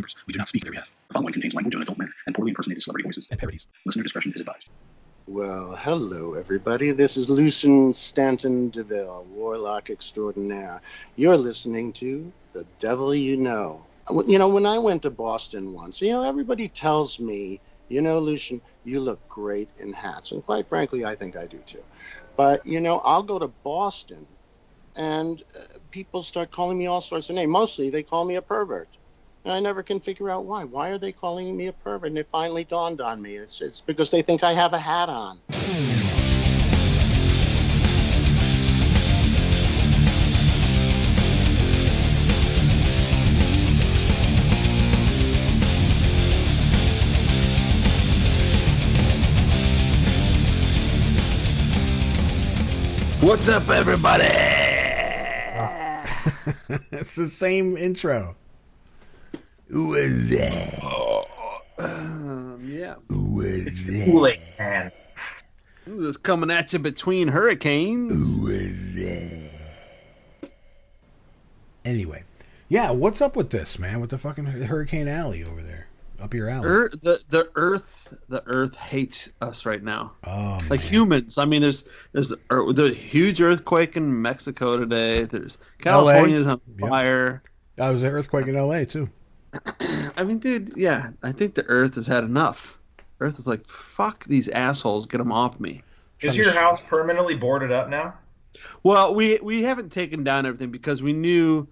members. We do not speak on their behalf. The following contains language in an adult manner and poorly impersonated celebrity voices and parodies. Listener discretion is advised. Well, hello, everybody. This is Lucien Stanton DeVille, Warlock extraordinaire. You're listening to The Devil You Know. You know, when I went to Boston once, everybody tells me, Lucien, you look great in hats. And quite frankly, I think I do too. But, I'll go to Boston and people start calling me all sorts of names. Mostly they call me a pervert. And I never can figure out why. Why are they calling me a pervert? And it finally dawned on me. It's because they think I have a hat on. What's up, everybody? It's the same intro. Who is that? Yeah. Who is that? Kool-Aid Man. Who's coming at you between hurricanes? Who is that? Anyway, yeah, what's up with this, man? With the fucking Hurricane Alley over there, up your alley? The Earth hates us right now. Oh, like man. humans. I mean, there's a huge earthquake in Mexico today. There's California's on fire. That was an earthquake in LA too. I mean, dude, yeah, I think the Earth has had enough. Earth is like, fuck these assholes, get them off me. Is your house permanently boarded up now? Well, we haven't taken down everything because we knew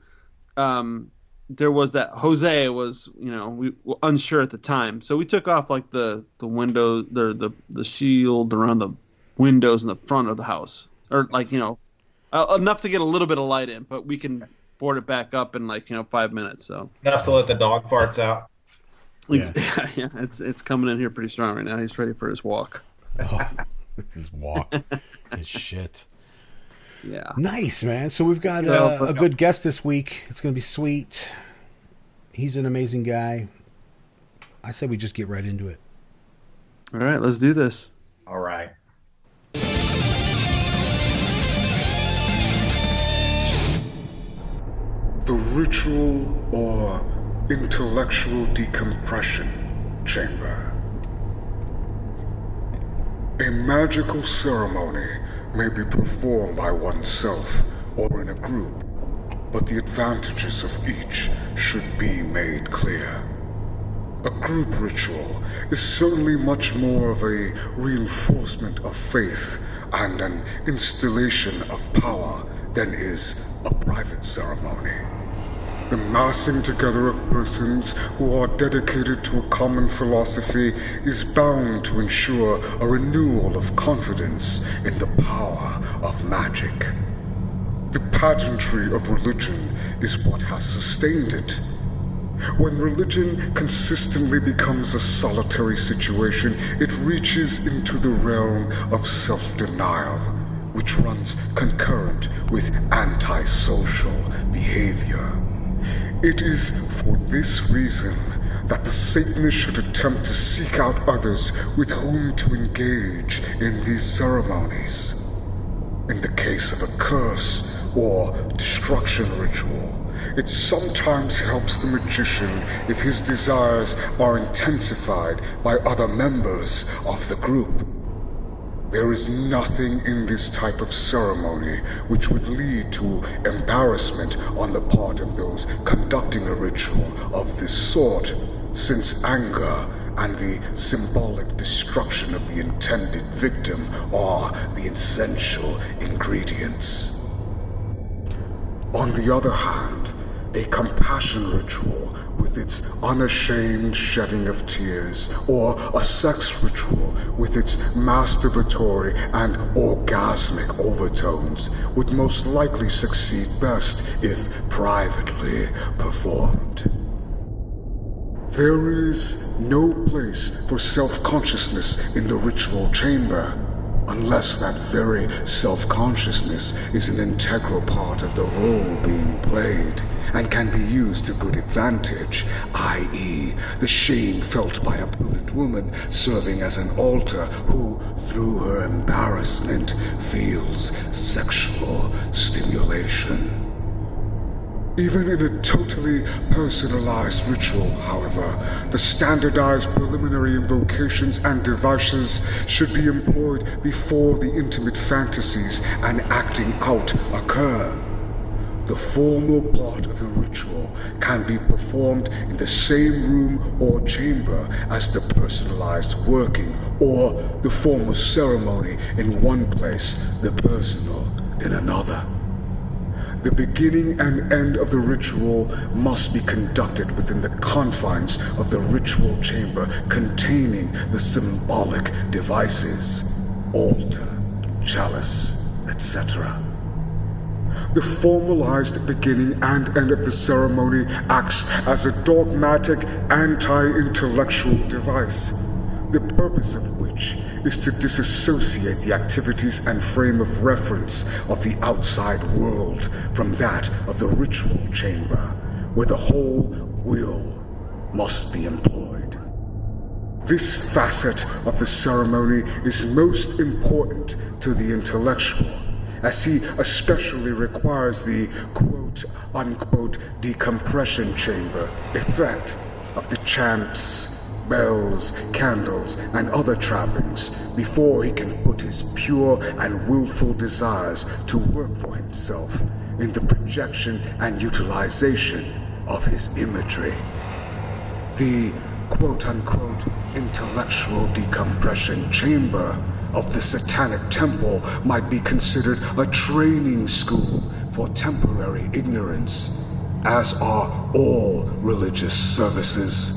there was that Jose was, we were unsure at the time. So we took off like the window, the shield around the windows in the front of the house. Or like, enough to get a little bit of light in, but we can board it back up in 5 minutes. So Enough to let the dog farts out. Yeah, it's coming in here pretty strong right now. He's ready for his walk. Oh, his walk. His shit. Yeah. Nice, man. So we've got a good guest this week. It's going to be sweet. He's an amazing guy. I say we just get right into it. All right, let's do this. All right. The Ritual or Intellectual Decompression Chamber. A magical ceremony may be performed by oneself or in a group, but the advantages of each should be made clear. A group ritual is certainly much more of a reinforcement of faith and an installation of power than is a private ceremony. The massing together of persons who are dedicated to a common philosophy is bound to ensure a renewal of confidence in the power of magic. The pageantry of religion is what has sustained it. When religion consistently becomes a solitary situation, it reaches into the realm of self-denial, which runs concurrent with antisocial behavior. It is for this reason that the Satanist should attempt to seek out others with whom to engage in these ceremonies. In the case of a curse or destruction ritual, it sometimes helps the magician if his desires are intensified by other members of the group. There is nothing in this type of ceremony which would lead to embarrassment on the part of those conducting a ritual of this sort, since anger and the symbolic destruction of the intended victim are the essential ingredients. On the other hand, a compassion ritual with its unashamed shedding of tears, or a sex ritual with its masturbatory and orgasmic overtones would most likely succeed best if privately performed. There is no place for self-consciousness in the ritual chamber, unless that very self-consciousness is an integral part of the role being played, and can be used to good advantage, i.e., the shame felt by a prudent woman serving as an altar who, through her embarrassment, feels sexual stimulation. Even in a totally personalized ritual, however, the standardized preliminary invocations and devices should be employed before the intimate fantasies and acting out occur. The formal part of the ritual can be performed in the same room or chamber as the personalized working, or the formal ceremony in one place, the personal in another. The beginning and end of the ritual must be conducted within the confines of the ritual chamber containing the symbolic devices, altar, chalice, etc. The formalized beginning and end of the ceremony acts as a dogmatic, anti-intellectual device, the purpose of which is to disassociate the activities and frame of reference of the outside world from that of the ritual chamber, where the whole will must be employed. This facet of the ceremony is most important to the intellectual, as he especially requires the quote-unquote decompression chamber effect of the chants, bells, candles, and other trappings before he can put his pure and willful desires to work for himself in the projection and utilization of his imagery. The quote-unquote intellectual decompression chamber of the Satanic Temple might be considered a training school for temporary ignorance, as are all religious services.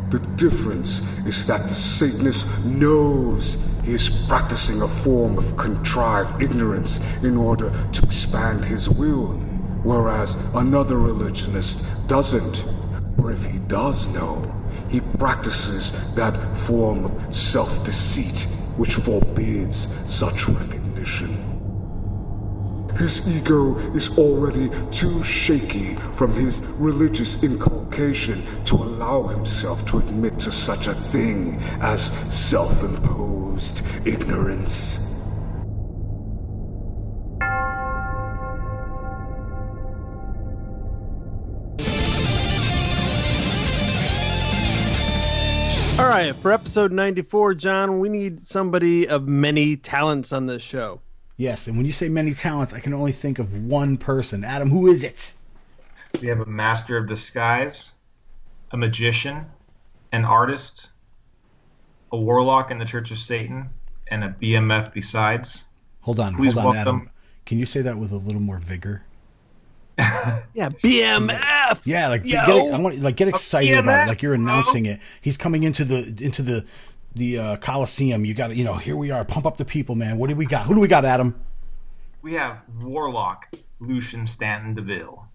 The difference is that the Satanist knows he is practicing a form of contrived ignorance in order to expand his will, whereas another religionist doesn't. Or if he does know, he practices that form of self-deceit which forbids such recognition. His ego is already too shaky from his religious inculcation to allow himself to admit to such a thing as self-imposed ignorance. All right, for episode 94, John, we need somebody of many talents on this show. Yes, and when you say many talents, I can only think of one person. Adam, who is it? We have a master of disguise, a magician, an artist, a warlock in the Church of Satan, and a BMF besides. Hold on, Adam. Can you say that with a little more vigor? Yeah, BMF. Yeah, like get excited about it, like you're announcing it. He's coming into the Coliseum. You got to, here we are. Pump up the people, man. What do we got? Who do we got, Adam? We have Warlock Lucien Stanton DeVille.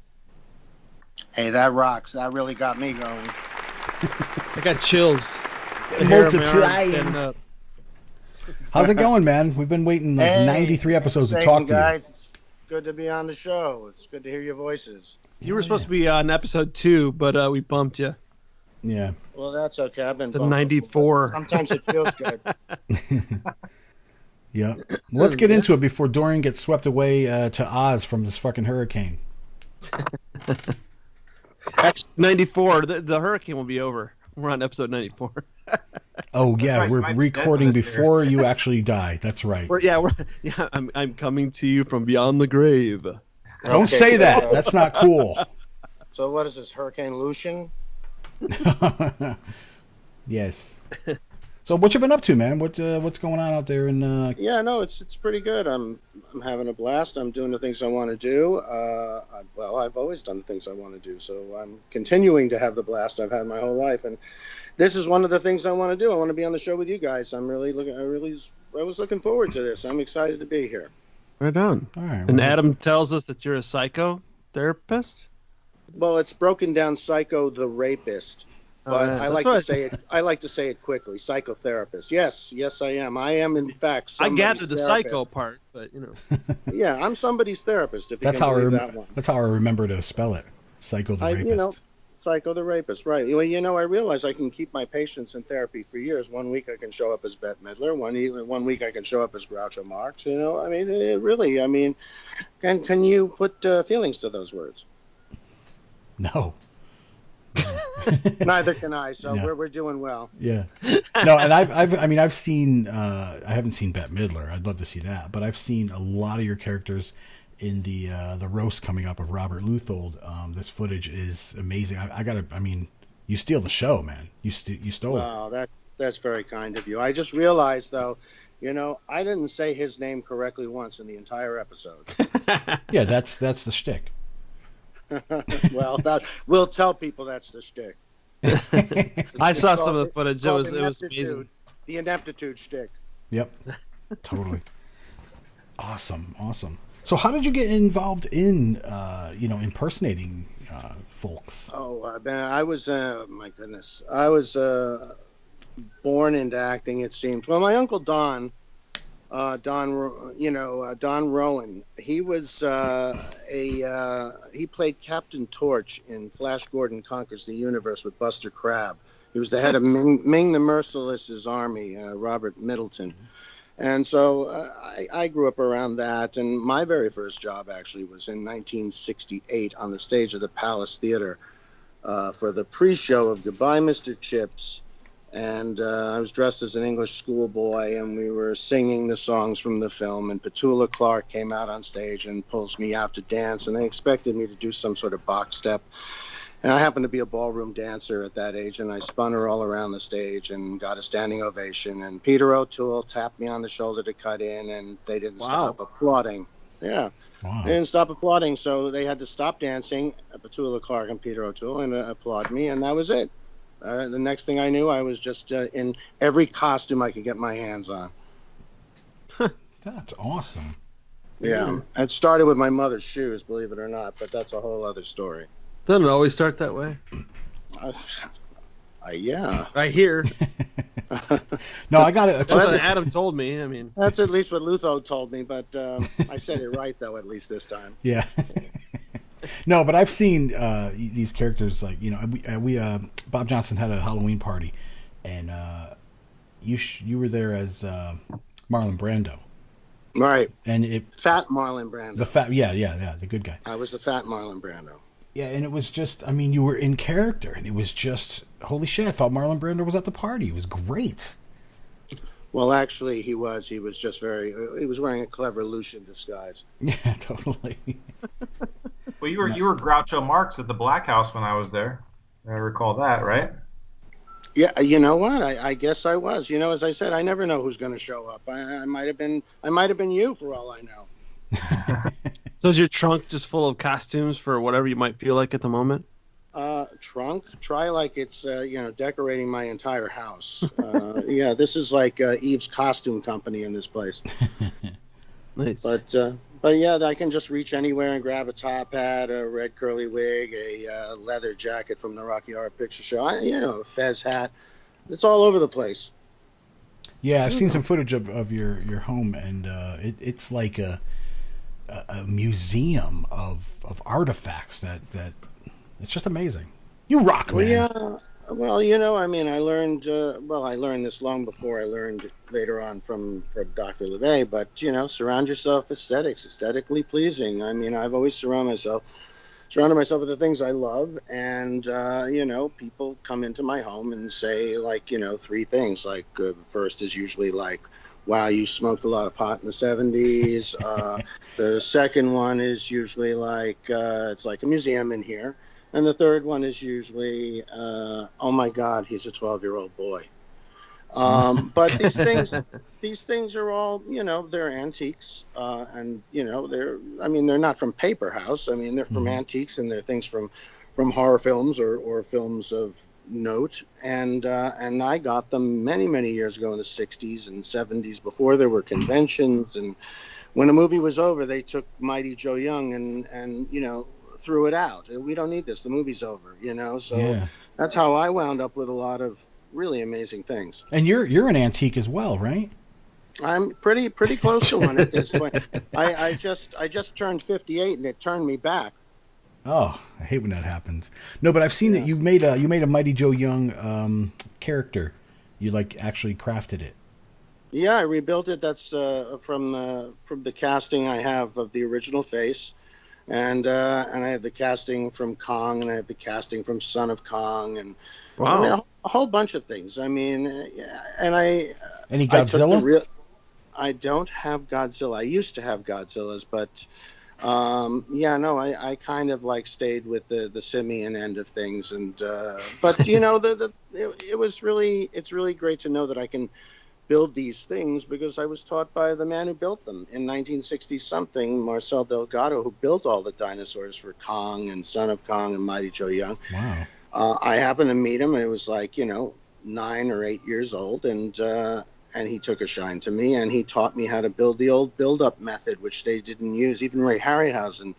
Hey, that rocks. That really got me going. I got chills. Multiplying. How's it going, man? We've been waiting 93 episodes to talk to you. It's good to be on the show. It's good to hear your voices. You were supposed to be on episode 2, but we bumped you. Yeah. Well, that's okay. I've been to bumped 94. Before. Sometimes it feels good. Yeah. Well, let's get into it before Dorian gets swept away to Oz from this fucking hurricane. Actually, 94. The hurricane will be over. We're on episode 94. Oh yeah, right, we're recording before you actually die. That's right. I'm coming to you from beyond the grave. Don't say that. That's not cool. So what is this, Hurricane Lucien? Yes. So what you been up to, man? What's going on out there in? Yeah, no, it's pretty good. I'm having a blast. I'm doing the things I want to do. I've always done the things I want to do, so I'm continuing to have the blast I've had my whole life, and this is one of the things I want to do. I want to be on the show with you guys. I was looking forward to this. I'm excited to be here. Right on. All right. And Adam tells us that you're a psychotherapist. Well, it's broken down, psycho the rapist. But I like to say it quickly. Psychotherapist. Yes, I am. I am in fact. I gathered the therapist. Psycho part, but Yeah, I'm somebody's therapist. If you that's can how believe that one. That's how I remember to spell it. Psycho the rapist. Psycho the rapist. Right. Well, I realize I can keep my patients in therapy for years. 1 week I can show up as Bette Midler. One week I can show up as Groucho Marx. Can you put feelings to those words? No. Neither can I. So No. we're doing well. Yeah. No, and I've seen. I haven't seen Bette Midler. I'd love to see that, but I've seen a lot of your characters in the roast coming up of Robert Luthold. This footage is amazing. I mean, you steal the show, man. You stole it. Wow, that's very kind of you. I just realized, though, I didn't say his name correctly once in the entire episode. Yeah, that's the shtick. Well, we'll tell people that's the shtick. I saw some of the footage. It was amazing. The ineptitude shtick. Yep. Totally. Awesome. So how did you get involved in impersonating folks? Oh, man, I was my goodness. I was born into acting, it seems. Well, my uncle Don Rowan. He was he played Captain Torch in Flash Gordon Conquers the Universe with Buster Crabbe. He was the head of Ming the Merciless's army, Robert Middleton. And so I grew up around that, and my very first job actually was in 1968 on the stage of the Palace Theater for the pre-show of Goodbye, Mr. Chips. And I was dressed as an English schoolboy, and we were singing the songs from the film, and Petula Clark came out on stage and pulls me out to dance, and they expected me to do some sort of box step. And I happened to be a ballroom dancer at that age, and I spun her all around the stage and got a standing ovation. And Peter O'Toole tapped me on the shoulder to cut in, and they didn't stop applauding. Yeah. Wow. They didn't stop applauding, so they had to stop dancing, Petula Clark and Peter O'Toole, and applaud me, and that was it. The next thing I knew, I was just in every costume I could get my hands on. That's awesome. Yeah. It started with my mother's shoes, believe it or not, but that's a whole other story. Doesn't it always start that way? Yeah. I hear. No, I got it. Well, Adam told me. I mean, that's at least what Lutho told me, but I said it right, though, at least this time. Yeah. No, but I've seen these characters, like, we Bob Johnson had a Halloween party, and you were there as Marlon Brando. Right. And fat Marlon Brando. The good guy. I was the fat Marlon Brando. Yeah, and it was just, you were in character, and it was just, holy shit, I thought Marlon Brando was at the party. It was great. Well, actually, he was. He was just he was wearing a clever Lucien disguise. Yeah, totally. Well, you were Groucho Marx at the Black House when I was there. I recall that, right? Yeah, you know what? I guess I was. As I said, I never know who's going to show up. I might have been you for all I know. So is your trunk just full of costumes for whatever you might feel like at the moment? Trunk? Try like it's decorating my entire house. Yeah, this is like Eve's costume company in this place. Nice. But yeah, I can just reach anywhere and grab a top hat, a red curly wig, a leather jacket from the Rocky Horror Picture Show. A fez hat. It's all over the place. Yeah, I've seen some footage of your home, and it's like a museum of artifacts that it's just amazing. You rock, man. Yeah. Well, I learned I learned this long before I learned later on from Dr. LeVay, but surround yourself with aesthetically pleasing. I've always surrounded myself with the things I love, and people come into my home and say, like, three things. Like, first is usually like, wow, you smoked a lot of pot in the 70s. The second one is usually like, it's like a museum in here. And the third one is usually, oh my God, he's a 12-year-old boy. But these things are all, they're antiques, and they're not from Paper House. They're from antiques, and they're things from horror films or films of note. And I got them many, many years ago in the 60s and 70s before there were conventions. And when a movie was over, they took Mighty Joe Young and threw it out. We don't need this. The movie's over, So yeah. That's how I wound up with a lot of really amazing things. And you're an antique as well, right? I'm pretty close to one at this point. I just turned 58, and it turned me back. Oh, I hate when that happens. No, but I've seen that you made a Mighty Joe Young character. You actually crafted it. Yeah, I rebuilt it. That's from the casting I have of the original face. and I have the casting from Kong, and I have the casting from Son of Kong, and Wow. I mean, a whole bunch of things. I mean, and Any Godzilla? I don't have Godzilla. I used to have Godzillas, but I kind of like stayed with the simian end of things, and but you know, it's really great to know that I can build these things because I was taught by the man who built them in 1960 something, Marcel Delgado, who built all the dinosaurs for Kong and Son of Kong and Mighty Joe Young. Wow. I happened to meet him, and it was like, 9 or 8 years old, and he took a shine to me, and he taught me how to build the old build-up method, which they didn't use. Even Ray Harryhausen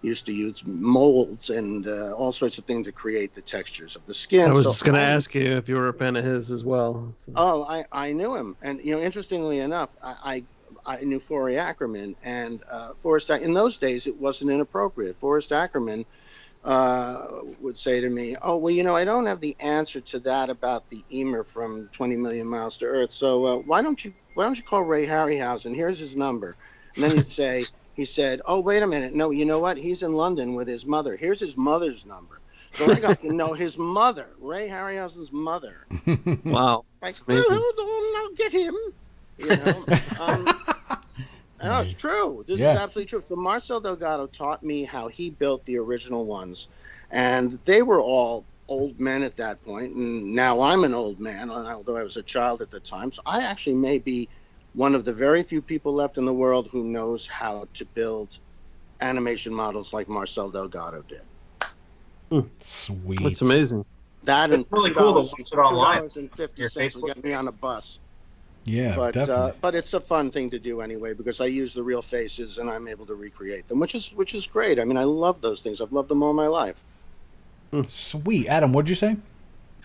used to use molds and all sorts of things to create the textures of the skin. I was just going to ask you if you were a fan of his as well. So. Oh, I knew him. And, interestingly enough, I knew Forrest Ackerman, and in those days, it wasn't inappropriate. Forrest Ackerman would say to me, "Oh, well, I don't have the answer to that about the Emer from 20 Million Miles to Earth. So why don't you call Ray Harryhausen? Here's his number." And then he said, "Oh, wait a minute. No, you know what? He's in London with his mother. Here's his mother's number." So I got to know his mother, Ray Harryhausen's mother. Wow, Like, amazing. I'll get him. No, it's true. This is absolutely true. So Marcel Delgado taught me how he built the original ones, and they were all old men at that point, and now I'm an old man, although I was a child at the time. So I actually may be one of the very few people left in the world who knows how to build animation models like Marcel Delgado did. Sweet. That's amazing. That and It's really cool to watch it online. $2.50 will get me on a bus. Yeah, But definitely. but it's a fun thing to do anyway because I use the real faces and I'm able to recreate them, which is great. I mean, I love those things. I've loved them all my life. Sweet. Adam, what'd you say?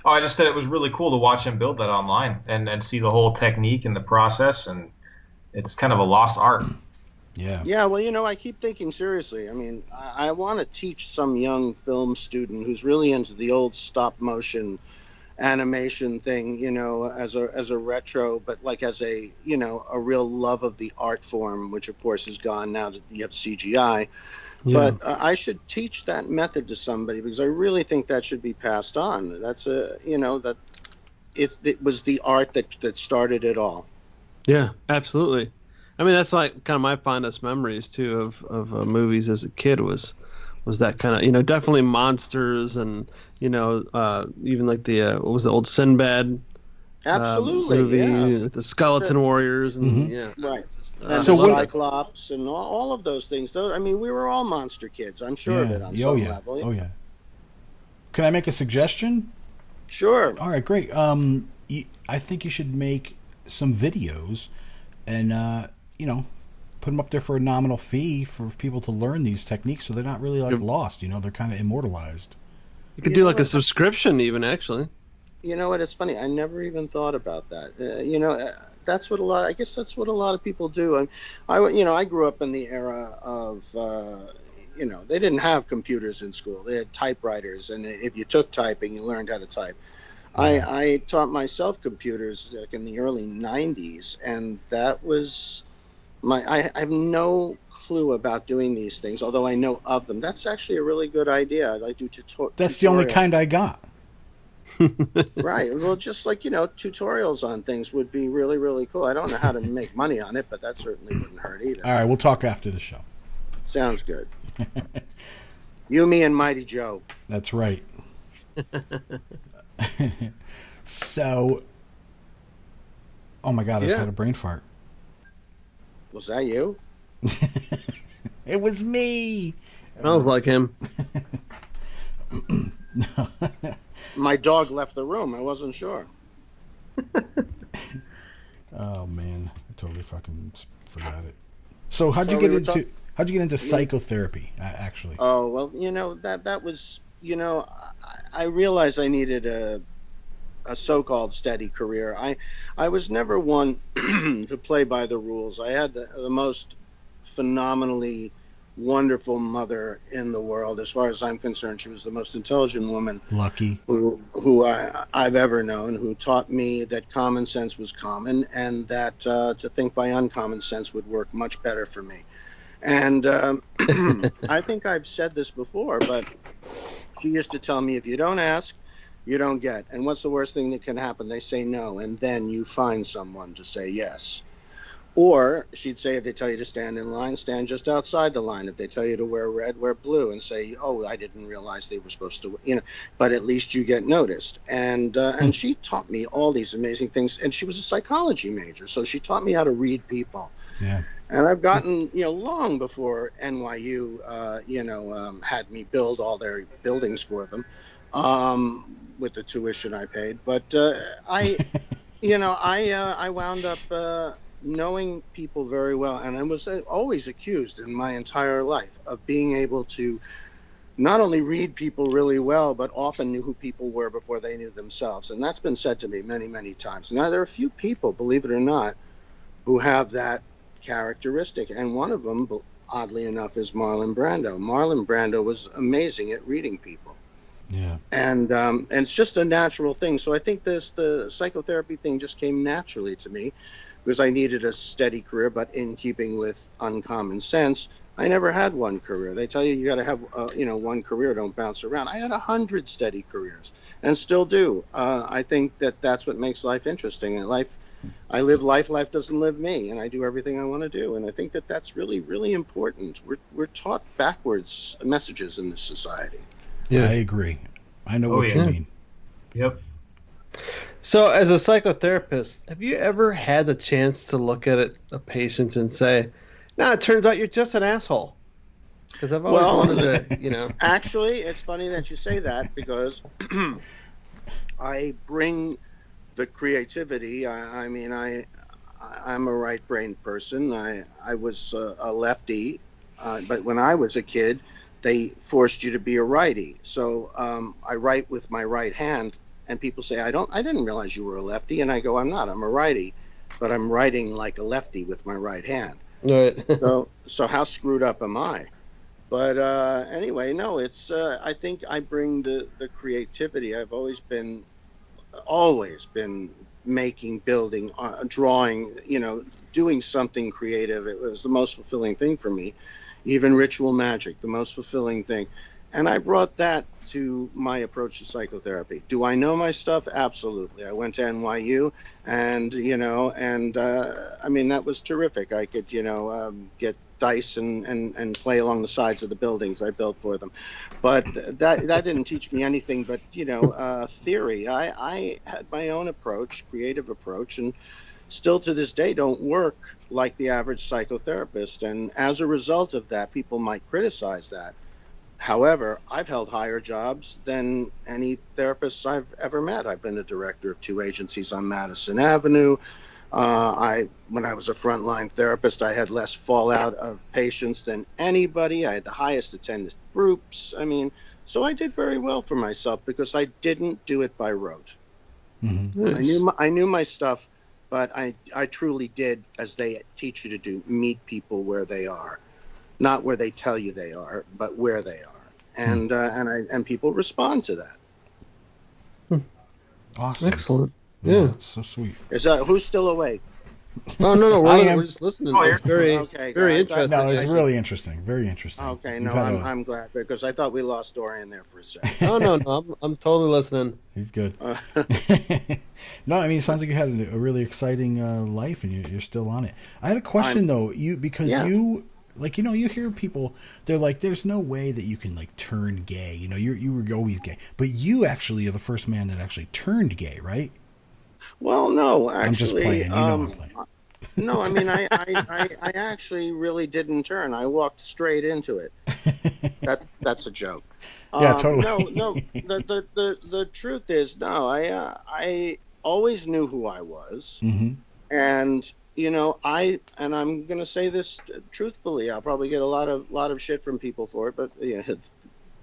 Oh, I just said it was really cool to watch him build that online and see the whole technique and the process, and it's kind of a lost art. Yeah. Yeah, well, I keep thinking seriously. I mean, I want to teach some young film student who's really into the old stop motion animation thing, as a retro, but like as a real love of the art form, which of course is gone now that you have CGI. Yeah. But I should teach that method to somebody because I really think that should be passed on. That's that it was the art that started it all. Yeah, absolutely. I mean, that's like kind of my fondest memories too of movies as a kid was that kind of, definitely monsters and, even like the, what was the old Sinbad Absolutely, movie, the Skeleton Warriors and right. Just, And So the what- Cyclops and all of those things. I mean, we were all monster kids. I'm sure of it on some level. Oh, yeah. Can I make a suggestion? Sure. All right, great. I think you should make some videos and, put them up there for a nominal fee for people to learn these techniques so they're not really lost. They're kind of immortalized. you could do like a subscription even, actually. You know what? It's funny. I never even thought about that. That's what I guess that's what a lot of people do. I grew up in the era of, they didn't have computers in school. They had typewriters, and if you took typing, you learned how to type. I taught myself computers like in the early 90s, and that was I have no clue about doing these things, although I know of them. That's actually a really good idea. I do tutorials. That's the only kind I got. Right. Well, just like, tutorials on things would be really, really cool. I don't know how to make money on it, but that certainly wouldn't hurt either. All right, we'll talk after the show. Sounds good. You, me, and Mighty Joe. That's right. So, oh my God, I've had a brain fart. Was that you? It was me. Smells like him. My dog left the room. I wasn't sure. Oh man, I totally fucking forgot it. So how'd you get into psychotherapy? Actually. Oh well, that was I realized I needed a so-called steady career. I was never one to play by the rules. I had the most phenomenally wonderful mother in the world. As far as I'm concerned, she was the most intelligent woman Lucky. who I've ever known, who taught me that common sense was common and that to think by uncommon sense would work much better for me. And I think I've said this before, but she used to tell me, if you don't ask, you don't get. And what's the worst thing that can happen? They say no, and then you find someone to say yes. Or she'd say, if they tell you to stand in line, stand just outside the line. If they tell you to wear red, wear blue, and say, oh, I didn't realize they were supposed to, but at least you get noticed. And she taught me all these amazing things. And she was a psychology major, so she taught me how to read people. Yeah. And I've gotten, long before NYU, had me build all their buildings for them with the tuition I paid. But I wound up knowing people very well, and I was always accused in my entire life of being able to not only read people really well, but often knew who people were before they knew themselves. And that's been said to me many, many times. Now, there are a few people, believe it or not, who have that characteristic, and one of them, oddly enough, is Marlon Brando. Marlon Brando was amazing at reading people. Yeah. And it's just a natural thing. So I think the psychotherapy thing just came naturally to me, because I needed a steady career, but in keeping with uncommon sense, I never had one career. They tell you got to have, one career, don't bounce around. I had 100 steady careers and still do. I think that's what makes life interesting. And I live life doesn't live me, and I do everything I want to do. And I think that's really, really important. We're taught backwards messages in this society. Yeah, I agree. I know what you mean. Yep. So, as a psychotherapist, have you ever had the chance to look at a patient and say, "No, it turns out you're just an asshole"? Because I've always wanted to, Actually, it's funny that you say that, because I bring the creativity. I'm a right-brained person. I was a lefty, but when I was a kid, they forced you to be a righty. So I write with my right hand. And people say, I didn't realize you were a lefty. And I go, I'm not. I'm a righty, but I'm writing like a lefty with my right hand. Right. so how screwed up am I? But anyway, no, it's. I think I bring the creativity. I've always been making, building, drawing. Doing something creative. It was the most fulfilling thing for me. Even ritual magic, the most fulfilling thing. And I brought that to my approach to psychotherapy. Do I know my stuff? Absolutely. I went to NYU, and that was terrific. I could, get dice and play along the sides of the buildings I built for them. But that didn't teach me anything but, theory. I had my own approach, creative approach, and still to this day don't work like the average psychotherapist. And as a result of that, people might criticize that. However, I've held higher jobs than any therapists I've ever met. I've been a director of 2 agencies on Madison Avenue. When I was a frontline therapist, I had less fallout of patients than anybody. I had the highest attendance groups. So I did very well for myself because I didn't do it by rote. Mm-hmm. Nice. I knew my stuff, but I truly did, as they teach you to do, meet people where they are. Not where they tell you they are, but where they are, and people respond to that. Awesome, excellent. Yeah, that's so sweet. Is who's still awake? Oh no, we're just listening. Oh, It's very okay, interesting. No, it's really interesting. Very interesting. Okay, You've no, had I'm glad, because I thought we lost Dorian there for a second. No, I'm totally listening. He's good. No, it sounds like you had a really exciting life, and you're still on it. I had a question though, you hear people, they're like, there's no way that you can turn gay. You were always gay, but you actually are the first man that actually turned gay, right? Well, no, actually, I'm just playing. I'm playing. No, I actually really didn't turn. I walked straight into it. That's a joke. Yeah, totally. No. The truth is, no. I always knew who I was, mm-hmm. and I'm going to say this truthfully. I'll probably get a lot of shit from people for it, but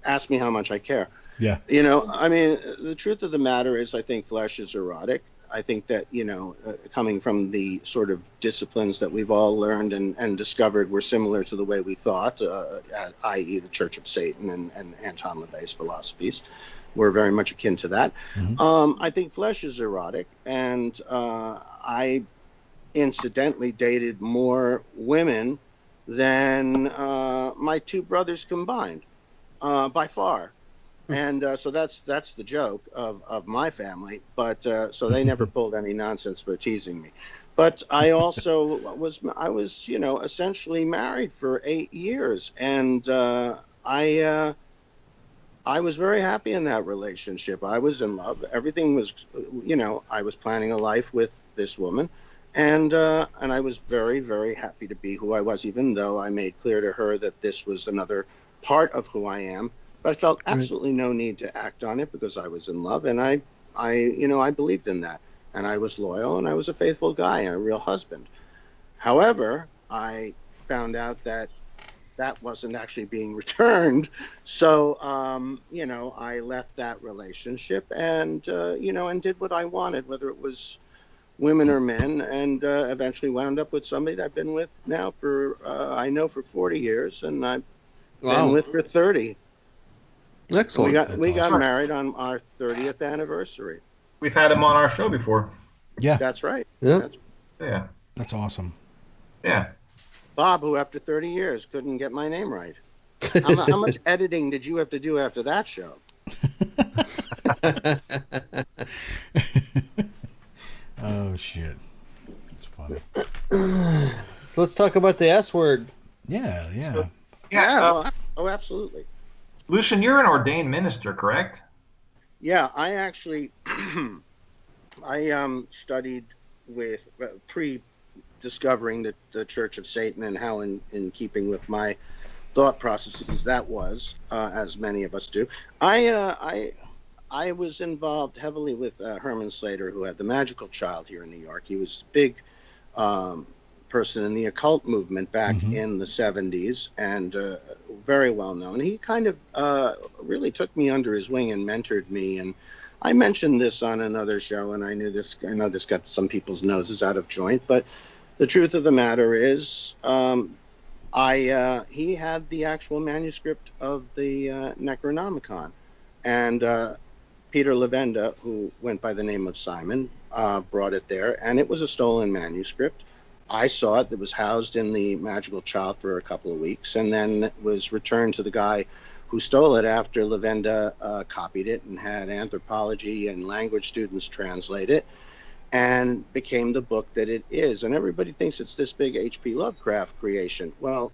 ask me how much I care. Yeah. The truth of the matter is, I think flesh is erotic. I think that, coming from the sort of disciplines that we've all learned and discovered were similar to the way we thought, i.e. the Church of Satan and Anton LaVey's philosophies, were very much akin to that. Mm-hmm. I think flesh is erotic, and I incidentally dated more women than my two brothers combined, by far. And so that's the joke of my family. But so they never pulled any nonsense about teasing me. But I also was essentially married for 8 years, and I was very happy in that relationship. I was in love. Everything was, I was planning a life with this woman, and I was very, very happy to be who I was, even though I made clear to her that this was another part of who I am. But I felt absolutely no need to act on it because I was in love, and I believed in that, and I was loyal, and I was a faithful guy, and a real husband. However, I found out that wasn't actually being returned, so I left that relationship and and did what I wanted, whether it was women or men, and eventually wound up with somebody that I've been with now for 40 years, and I've been with for 30. Excellent. We got married on our 30th anniversary. We've had him on our show before. Yeah. That's right. Yeah. That's awesome. Yeah. Bob, who after 30 years couldn't get my name right. How much editing did you have to do after that show? Oh, shit. It's funny. So let's talk about the S word. Yeah. Oh, absolutely. Lucien, you're an ordained minister, correct? Yeah, I actually I studied with pre-discovering the Church of Satan and how in keeping with my thought processes that was, as many of us do. I was involved heavily with Herman Slater, who had the Magical Child here in New York. He was a big person in the occult movement back in the 70s, and very well known. He kind of really took me under his wing and mentored me. And I mentioned this on another show, and I know this got some people's noses out of joint, but the truth of the matter is, he had the actual manuscript of the Necronomicon, and Peter Levenda, who went by the name of Simon, brought it there, and it was a stolen manuscript. I saw it. It was housed in the Magical Child for a couple of weeks, and then it was returned to the guy who stole it after Levenda copied it and had anthropology and language students translate it, and became the book that it is. And everybody thinks it's this big H.P. Lovecraft creation. Well,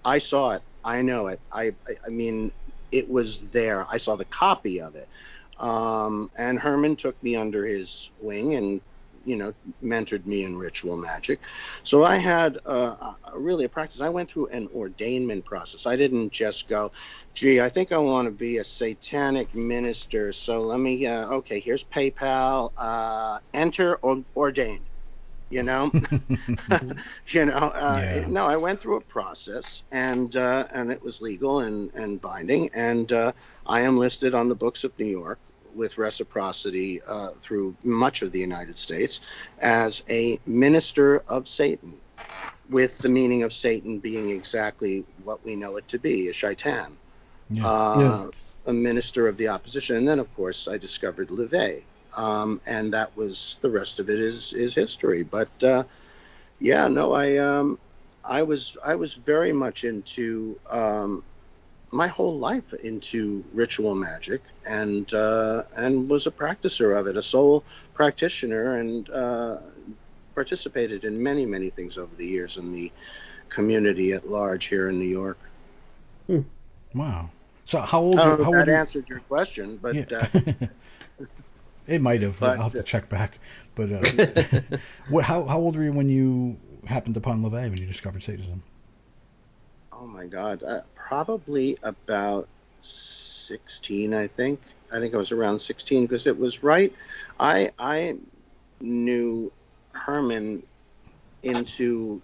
I saw it. I know it. I mean, it was there. I saw the copy of it. And Herman took me under his wing and mentored me in ritual magic. So I had really a practice. I went through an ordainment process. I didn't just go, gee, I think I want to be a satanic minister. So let me, okay, here's PayPal, enter or ordained, No, I went through a process, and it was legal and binding. And I am listed on the books of New York with reciprocity through much of the United States as a minister of Satan, with the meaning of Satan being exactly what we know it to be, a shaitan, a minister of the opposition. And then, of course, I discovered LeVay, and that was, the rest of it is history. But I was very much into my whole life into ritual magic, and was a practicer of it, a soul practitioner, and participated in many, many things over the years in the community at large here in New York. Wow. So how old? That answered your question, but it might have. I'll have to check back. But how old were you when you happened upon LeVay, when you discovered Satanism? Oh my God, probably about 16, I think. I think I was around 16, because it was right. I knew Herman into,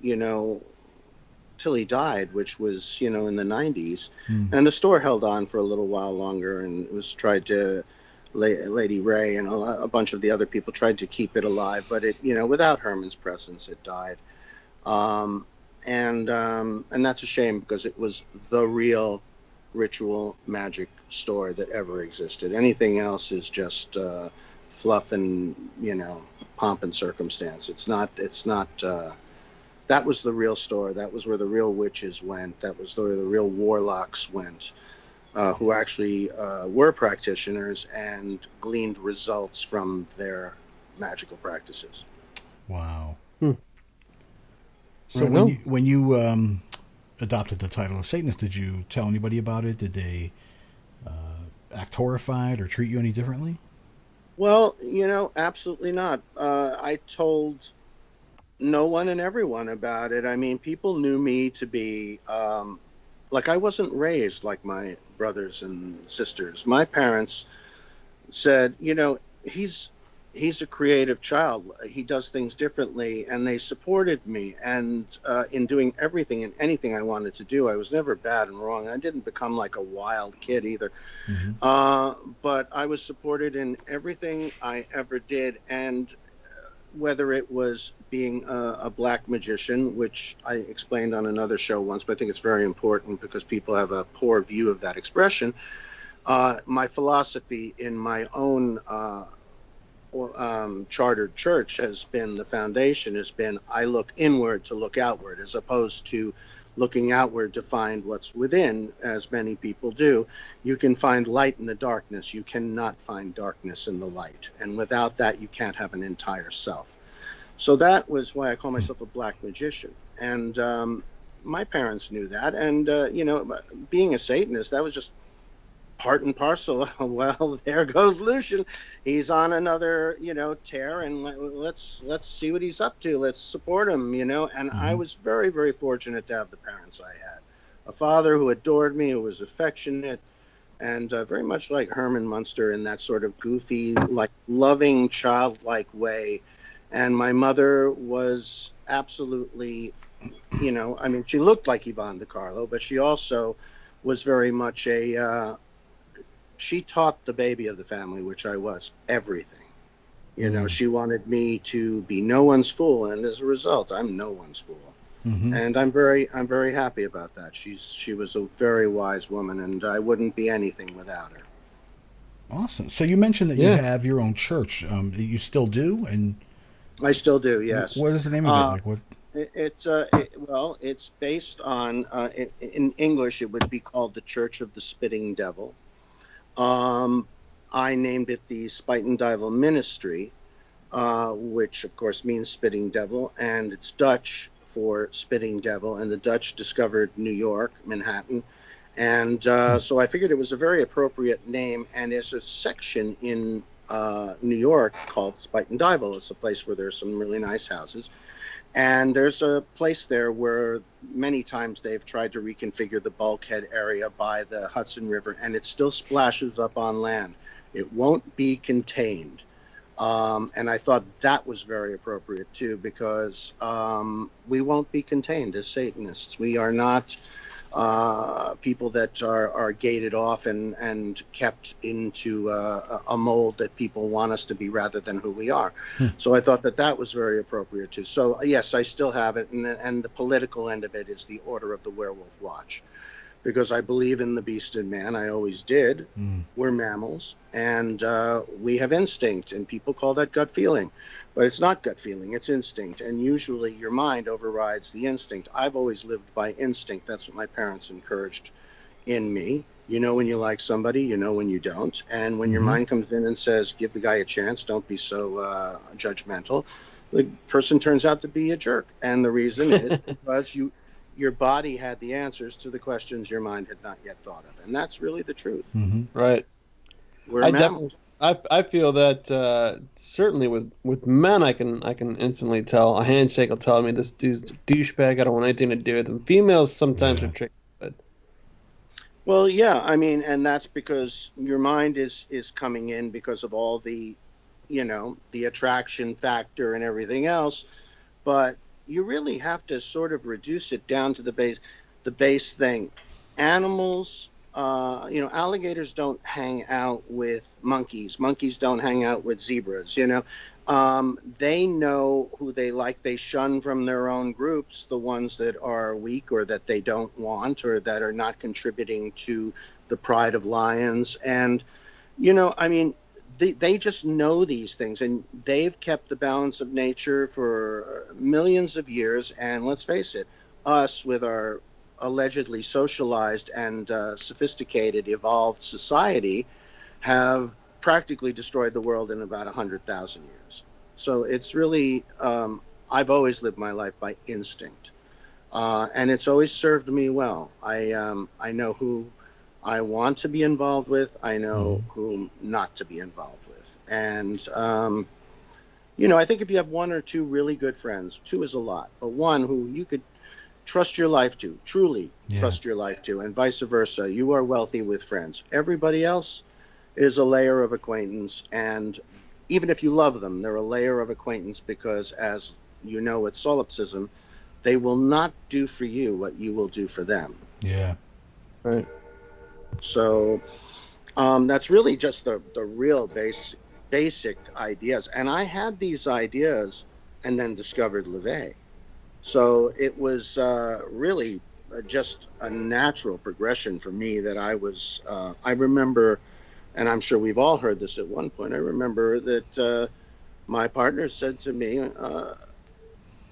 till he died, which was, in the 90s. And the store held on for a little while longer, and it was tried to, Lady Ray and a bunch of the other people tried to keep it alive, but it, without Herman's presence, it died. And that's a shame, because it was the real ritual magic store that ever existed. Anything else is just fluff and pomp and circumstance. It's not that was the real store. That was where the real witches went. That was where the real warlocks went, who actually were practitioners and gleaned results from their magical practices. Wow. So when you adopted the title of Satanist, did you tell anybody about it? Did they act horrified or treat you any differently? Well, absolutely not. I told no one and everyone about it. I mean, people knew me to be like, I wasn't raised like my brothers and sisters. My parents said, he's a creative child. He does things differently, and they supported me. And in doing everything and anything I wanted to do, I was never bad and wrong. I didn't become like a wild kid either. But I was supported in everything I ever did. And whether it was being a black magician, which I explained on another show once, but I think it's very important because people have a poor view of that expression. My philosophy in my own chartered church has been, the foundation has been, I look inward to look outward, as opposed to looking outward to find what's within, as many people do. You can find light in the darkness. You cannot find darkness in the light. And without that, you can't have an entire self. So that was why I call myself a black magician. And my parents knew that. And, being a Satanist, that was just part and parcel. Well, there goes Lucien. He's on another, tear, and let's see what he's up to. Let's support him, And I was very, very fortunate to have the parents I had. A father who adored me, who was affectionate, and very much like Herman Munster in that sort of goofy, like loving, childlike way. And my mother was absolutely, she looked like Yvonne DiCarlo, but she also was very much she taught the baby of the family, which I was, everything. She wanted me to be no one's fool, and as a result, I'm no one's fool. And I'm very happy about that. She was a very wise woman, and I wouldn't be anything without her. Awesome. So you mentioned that you have your own church. You still do, and I still do. Yes. What is the name of it? Like what? It's based on in English it would be called the Church of the Spitting Devil. I named it the Spijten Duivel Ministry, which of course means spitting devil, and it's Dutch for spitting devil, and the Dutch discovered New York, Manhattan, and so I figured it was a very appropriate name. And there's a section in New York called Spijten Duivel. It's a place where there's some really nice houses. And there's a place there where many times they've tried to reconfigure the bulkhead area by the Hudson River, and it still splashes up on land. It won't be contained. And I thought that was very appropriate, too, because we won't be contained as Satanists. We are not people that are gated off and kept into a mold that people want us to be rather than who we are. So I thought that was very appropriate too. So yes, I still have it, and the political end of it is the Order of the Werewolf Watch, because I believe in the beast in man. I always did. We're mammals, and we have instinct, and people call that gut feeling. But it's not gut feeling, it's instinct. And usually your mind overrides the instinct. I've always lived by instinct. That's what my parents encouraged in me. You know when you like somebody, you know when you don't. And when your mind comes in and says, give the guy a chance, don't be so judgmental, the person turns out to be a jerk. And the reason is because your body had the answers to the questions your mind had not yet thought of. And that's really the truth. Right. We're mammals. I feel that certainly with men, I can instantly tell. A handshake will tell me this dude's a douchebag. I don't want anything to do with him. Females sometimes are tricky. But... Well, yeah, I mean, and that's because your mind is coming in because of all the, the attraction factor and everything else. But you really have to sort of reduce it down to the base thing. Animals. Alligators don't hang out with monkeys. Monkeys don't hang out with zebras. They know who they like. They shun from their own groups the ones that are weak or that they don't want or that are not contributing to the pride of lions. And, they just know these things, and they've kept the balance of nature for millions of years. And let's face it, us with our allegedly socialized and sophisticated, evolved society have practically destroyed the world in about 100,000 years. So it's really, I've always lived my life by instinct, and it's always served me well. I know who I want to be involved with. I know who not to be involved with. And, I think if you have one or two really good friends, two is a lot, but one who you could trust your life to, truly trust your life to, and vice versa, you are wealthy with friends. Everybody else is a layer of acquaintance, and even if you love them, they're a layer of acquaintance because, as you know, with solipsism, they will not do for you what you will do for them. Yeah. Right. So that's really just the real basic ideas. And I had these ideas and then discovered LeVay. So it was really just a natural progression for me that I remember, and I'm sure we've all heard this at one point, I remember that my partner said to me,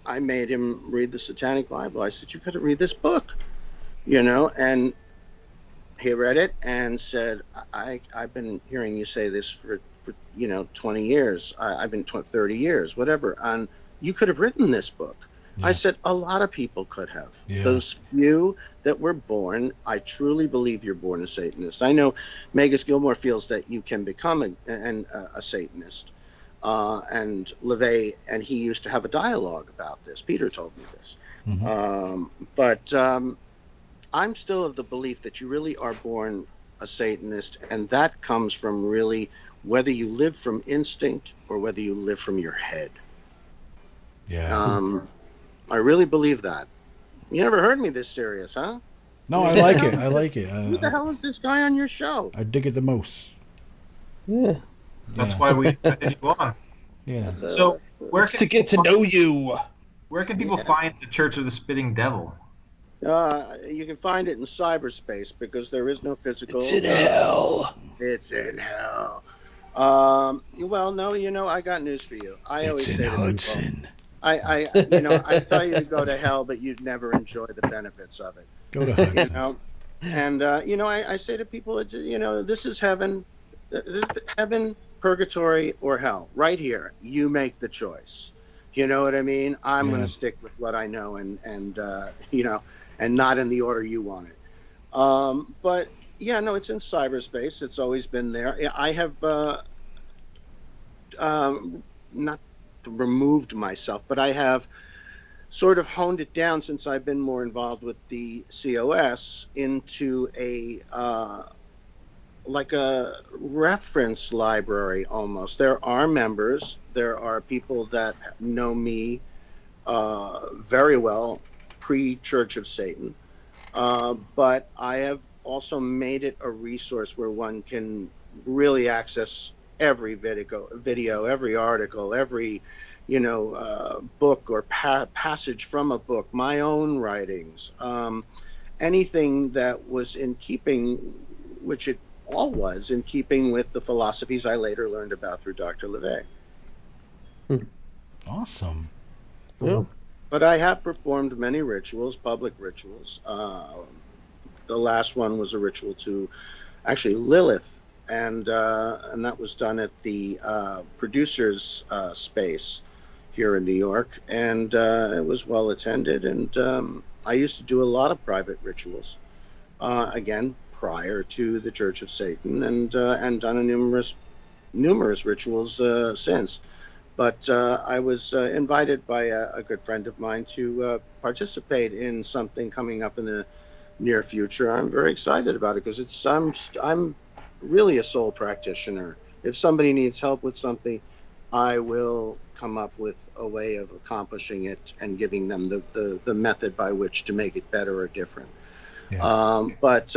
I made him read the Satanic Bible. I said, you got to read this book, and he read it and said, I've been hearing you say this for 20 years. I've been 30 years, whatever. And you could have written this book. Yeah. I said, a lot of people could have. Yeah. Those few that were born, I truly believe you're born a Satanist. I know Magus Gilmore feels that you can become a Satanist. And LeVay and he used to have a dialogue about this. Peter told me this. Mm-hmm. But I'm still of the belief that you really are born a Satanist, and that comes from really whether you live from instinct or whether you live from your head. Yeah. I really believe that. You never heard me this serious, huh? No, I like it. I like it. Who the hell is this guy on your show? I dig it the most. Yeah. That's why we had you on. Yeah. So to get to know you. Where can people find the Church of the Spitting Devil? You can find it in cyberspace because there is no physical. It's in hell. It's in hell. Well, no, I got news for you. It's in Hudson. I tell you to go to hell, but you'd never enjoy the benefits of it. Go to Hudson. And I say to people, this is heaven, purgatory, or hell, right here. You make the choice. You know what I mean? I'm going to stick with what I know, and not in the order you want it. But yeah, no, it's in cyberspace. It's always been there. I have not removed myself, but I have sort of honed it down since I've been more involved with the COS into like a reference library almost. There are members, there are people that know me very well pre-Church of Satan, but I have also made it a resource where one can really access every video, every article, every book or passage from a book, my own writings, anything that was in keeping, which it all was in keeping with the philosophies I later learned about through Dr. LeVay. Awesome. Yeah. But I have performed many rituals, public rituals. The last one was a ritual to actually Lilith, and that was done at the producers' space here in New York, and it was well attended. And I used to do a lot of private rituals, again prior to the Church of Satan, and done numerous rituals since. But I was invited by a good friend of mine to participate in something coming up in the near future. I'm very excited about it because I'm really a soul practitioner. If somebody needs help with something, I will come up with a way of accomplishing it and giving them the method by which to make it better or different. Yeah. But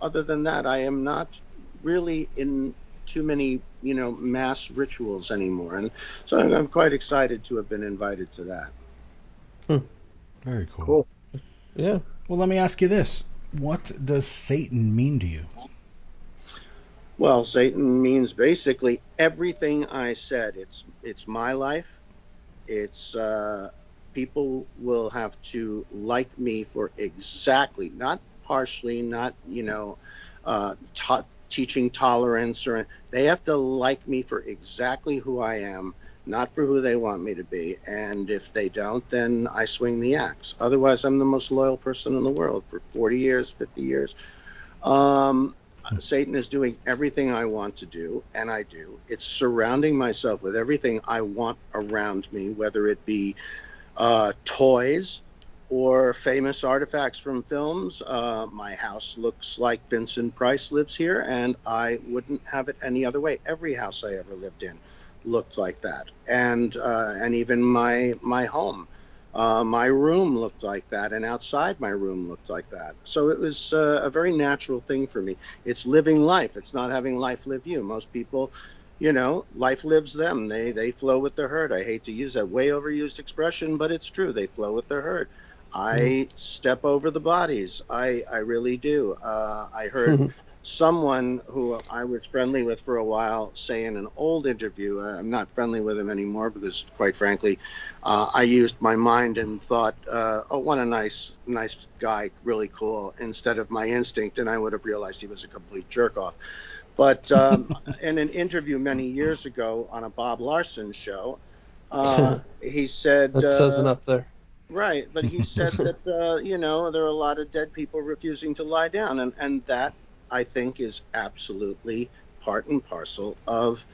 other than that, I am not really in too many mass rituals anymore, and so I'm quite excited to have been invited to that. Very cool. Yeah. Well, let me ask you this: what does Satan mean to you? Well, Satan means basically everything I said. It's my life. It's people will have to like me for exactly, not partially, not teaching tolerance, or they have to like me for exactly who I am, not for who they want me to be. And if they don't, then I swing the axe. Otherwise, I'm the most loyal person in the world for 40 years, 50 years. Satan is doing everything I want to do, and I do. It's surrounding myself with everything I want around me, whether it be toys or famous artifacts from films. My house looks like Vincent Price lives here, and I wouldn't have it any other way. Every house I ever lived in looked like that, and even my home. My room looked like that, and outside my room looked like that. So it was a very natural thing for me. It's living life. It's not having life live you. Most people, life lives them. They flow with the herd. I hate to use that way overused expression, but it's true. They flow with the herd. I step over the bodies. I really do. I heard someone who I was friendly with for a while say in an old interview, I'm not friendly with him anymore because, quite frankly, I used my mind and thought, oh, what a nice guy, really cool, instead of my instinct, and I would have realized he was a complete jerk-off. But in an interview many years ago on a Bob Larson show, he said... That says it up there. Right, but he said that, there are a lot of dead people refusing to lie down, and that, I think, is absolutely part and parcel of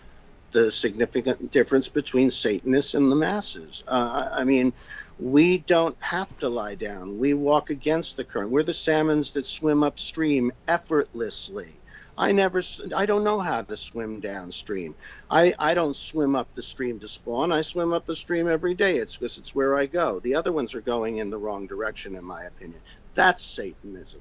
the significant difference between Satanists and the masses. I mean, we don't have to lie down. We walk against the current. We're the salmons that swim upstream effortlessly. I don't know how to swim downstream. I don't swim up the stream to spawn. I swim up the stream every day. It's because it's where I go. The other ones are going in the wrong direction, in my opinion. That's Satanism.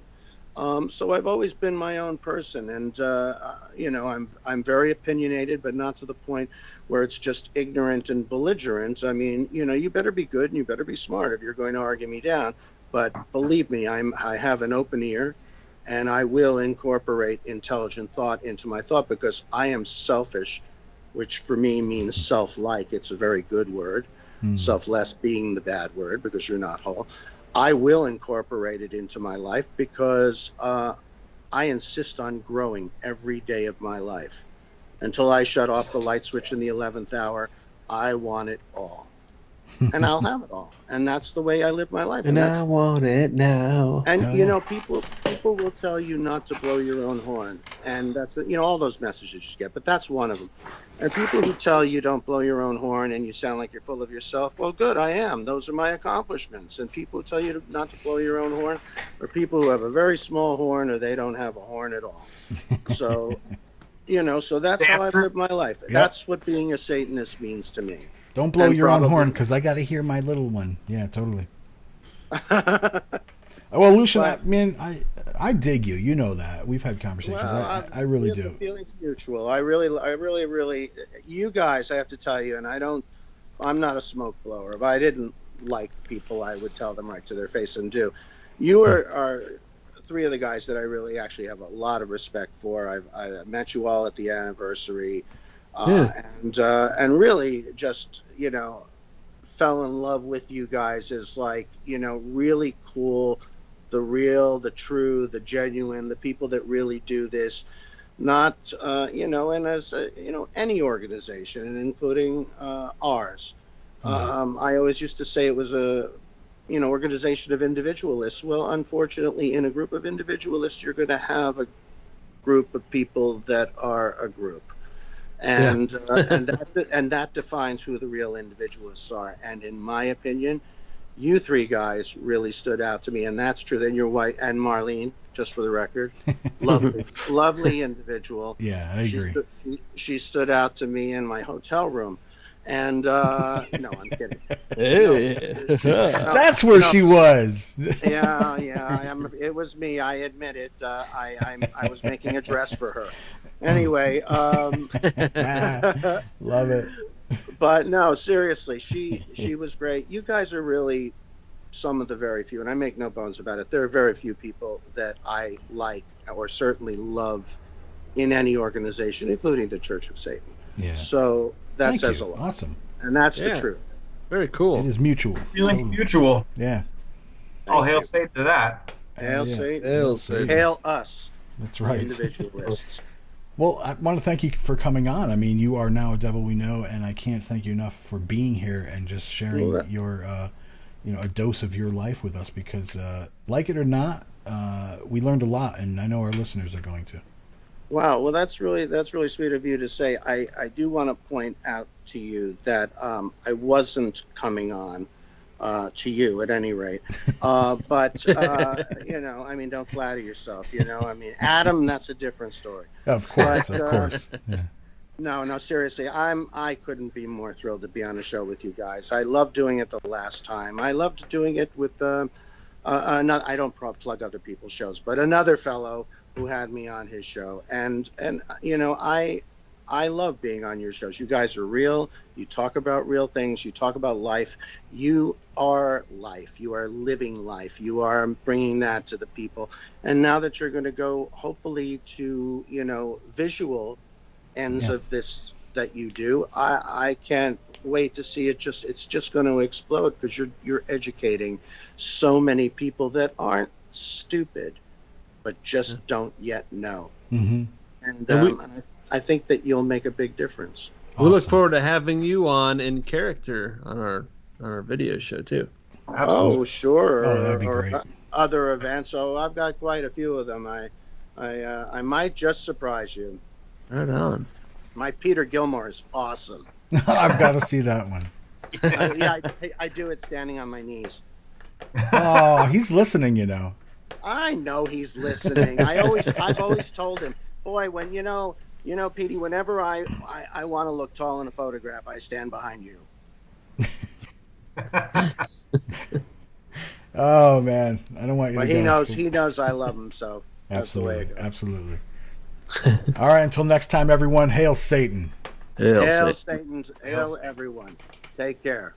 So I've always been my own person, and I'm very opinionated, but not to the point where it's just ignorant and belligerent. I mean, you better be good and you better be smart if you're going to argue me down. But believe me, I have an open ear, and I will incorporate intelligent thought into my thought, because I am selfish, which for me means self-like. It's a very good word. Selfless being the bad word, because you're not whole. I will incorporate it into my life because I insist on growing every day of my life. Until I shut off the light switch in the 11th hour, I want it all. And I'll have it all. And that's the way I live my life. And I want it now. And, people will tell you not to blow your own horn. And that's, all those messages you get. But that's one of them. And people who tell you don't blow your own horn and you sound like you're full of yourself, well, good, I am. Those are my accomplishments. And people who tell you not to blow your own horn are people who have a very small horn, or they don't have a horn at all. So, so that's how I've lived my life. Yep. That's what being a Satanist means to me. Don't blow your own horn, because I got to hear my little one. Yeah, totally. Well, Lucien, I dig you. You know that. We've had conversations. Well, I really do. The feeling's mutual. I really, you guys, I have to tell you, and I'm not a smoke blower. If I didn't like people, I would tell them right to their face and do. You are three of the guys that I really actually have a lot of respect for. I met you all at the anniversary. And really just, fell in love with you guys as really cool, the real, the true, the genuine, the people that really do this, not, and as, any organization, and including ours. I always used to say it was a, organization of individualists. Well, unfortunately, in a group of individualists, you're going to have a group of people that are a group. And that defines who the real individualists are. And in my opinion, you three guys really stood out to me, and that's true. Then your wife and Marlene, just for the record, lovely individual. Yeah, I agree. She stood out to me in my hotel room, and no, I'm kidding. Hey. That's where she was. Yeah. It was me. I admit it. I was making a dress for her. Anyway, love it. But no, seriously, she was great. You guys are really some of the very few, and I make no bones about it. There are very few people that I like or certainly love in any organization, including the Church of Satan. Yeah. So that Thank says you. a lot. Awesome. And that's Yeah. the truth. Very cool. It is mutual. Feelings Totally. mutual. Yeah. All Thank hail you. Satan to that. Hail Yeah. Satan. Hail Satan. Hail us, That's right. individualists. Well, I want to thank you for coming on. I mean, you are now a devil we know, and I can't thank you enough for being here and just sharing your, a dose of your life with us. Because, like it or not, we learned a lot, and I know our listeners are going to. Wow, well, that's really sweet of you to say. I do want to point out to you that I wasn't coming on, to you at any rate, but I mean, don't flatter yourself. I mean, Adam, that's a different story. Of course, But, of course. Yeah. No, seriously, I couldn't be more thrilled to be on a show with you guys. I loved doing it the last time. I loved doing it with I don't plug other people's shows, but another fellow who had me on his show, and I love being on your shows. You guys are real. You talk about real things. You talk about life. You are life. You are living life. You are bringing that to the people. And now that you're going to go, hopefully, to visual ends of this that you do, I can't wait to see it. It's just going to explode, because you're educating so many people that aren't stupid, but just don't yet know. Mm-hmm. And I think that you'll make a big difference. We look Awesome. forward to having you on in character on our video show too. Absolutely. Oh, sure. Oh, that'd be great. Other events. So I've got quite a few of them. I might just surprise you. Right on. My Peter Gilmore is awesome. I've got to see that one. I do it standing on my knees. Oh, he's listening, I know he's listening. I've always told him, boy, when Petey, whenever I want to look tall in a photograph, I stand behind you. Oh man, I don't want you But to go. he knows I love him, so that's the way it Absolutely, goes. absolutely. All right, until next time, everyone. Hail Satan. Hail Hail Satan. Satan, hail everyone. Take care.